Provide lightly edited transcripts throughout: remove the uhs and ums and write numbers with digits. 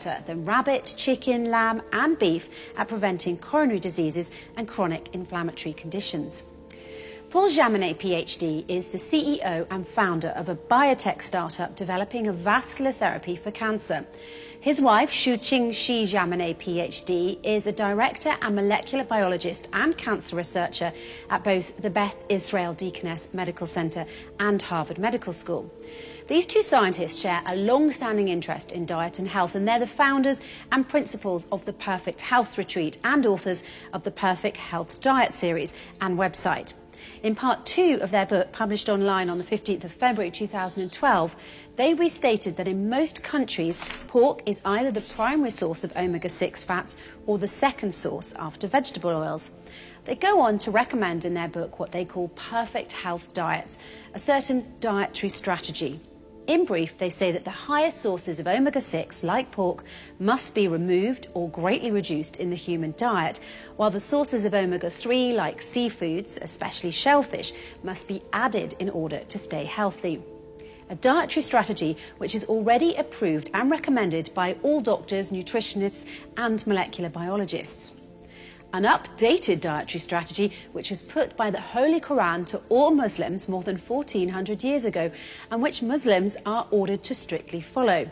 better than rabbit, chicken, lamb and beef at preventing coronary diseases and chronic inflammatory conditions. Paul Jaminet, PhD, is the CEO and founder of a biotech startup developing a vascular therapy for cancer. His wife, Shuqing Shi Jaminet, PhD, is a director and molecular biologist and cancer researcher at both the Beth Israel Deaconess Medical Center and Harvard Medical School. These two scientists share a long-standing interest in diet and health, and they're the founders and principals of the Perfect Health Retreat and authors of the Perfect Health Diet series and website. In part 2 of their book, published online on the 15th of February 2012, they restated that in most countries, pork is either the primary source of omega-6 fats or the second source after vegetable oils. They go on to recommend in their book what they call perfect health diets, a certain dietary strategy. In brief, they say that the highest sources of omega-6, like pork, must be removed or greatly reduced in the human diet, while the sources of omega-3, like seafoods, especially shellfish, must be added in order to stay healthy. A dietary strategy which is already approved and recommended by all doctors, nutritionists and molecular biologists. An updated dietary strategy which was put by the Holy Quran to all Muslims more than 1400 years ago and which Muslims are ordered to strictly follow.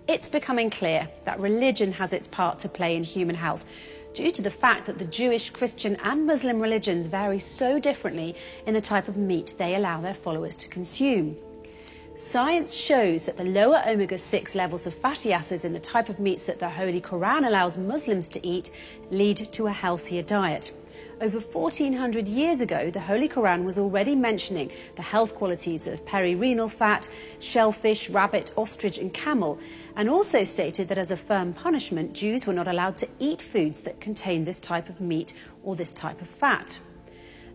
It's becoming clear that religion has its part to play in human health due to the fact that the Jewish, Christian and Muslim religions vary so differently in the type of meat they allow their followers to consume. Science shows that the lower omega-6 levels of fatty acids in the type of meats that the Holy Quran allows Muslims to eat lead to a healthier diet. Over 1400 years ago, the Holy Quran was already mentioning the health qualities of perirenal fat, shellfish, rabbit, ostrich and camel, and also stated that as a firm punishment, Jews were not allowed to eat foods that contain this type of meat or this type of fat.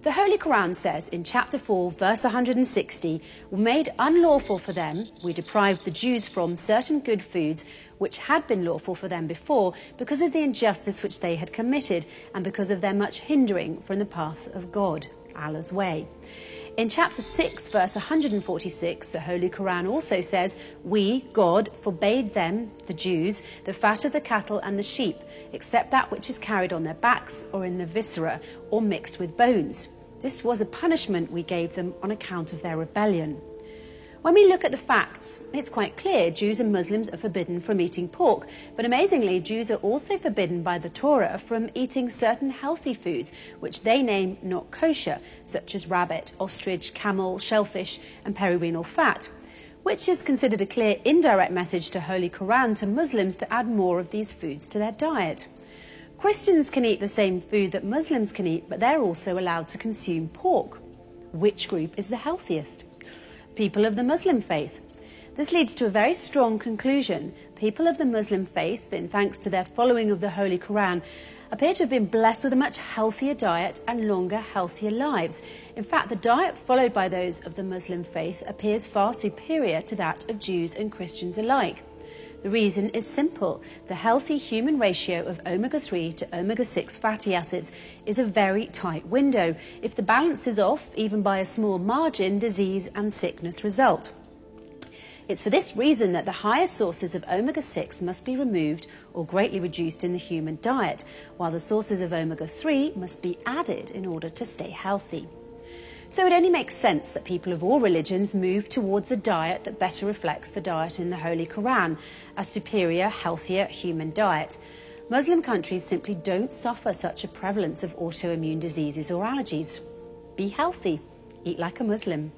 The Holy Quran says in chapter 4, verse 160, "We made unlawful for them, we deprived the Jews from certain good foods which had been lawful for them before because of the injustice which they had committed and because of their much hindering from the path of God, Allah's way." In chapter 6, verse 146, the Holy Quran also says, "We, God, forbade them, the Jews, the fat of the cattle and the sheep, except that which is carried on their backs or in the viscera or mixed with bones. This was a punishment we gave them on account of their rebellion." When we look at the facts, it's quite clear Jews and Muslims are forbidden from eating pork, but amazingly, Jews are also forbidden by the Torah from eating certain healthy foods, which they name not kosher, such as rabbit, ostrich, camel, shellfish and perirenal fat, which is considered a clear indirect message to Holy Quran to Muslims to add more of these foods to their diet. Christians can eat the same food that Muslims can eat, but they're also allowed to consume pork. Which group is the healthiest? People of the Muslim faith. This leads to a very strong conclusion. People of the Muslim faith, in thanks to their following of the Holy Quran, appear to have been blessed with a much healthier diet and longer, healthier lives. In fact, the diet followed by those of the Muslim faith appears far superior to that of Jews and Christians alike. The reason is simple. The healthy human ratio of omega-3 to omega-6 fatty acids is a very tight window. If the balance is off, even by a small margin, disease and sickness result. It's for this reason that the highest sources of omega-6 must be removed or greatly reduced in the human diet, while the sources of omega-3 must be added in order to stay healthy. So it only makes sense that people of all religions move towards a diet that better reflects the diet in the Holy Quran, a superior, healthier human diet. Muslim countries simply don't suffer such a prevalence of autoimmune diseases or allergies. Be healthy. Eat like a Muslim.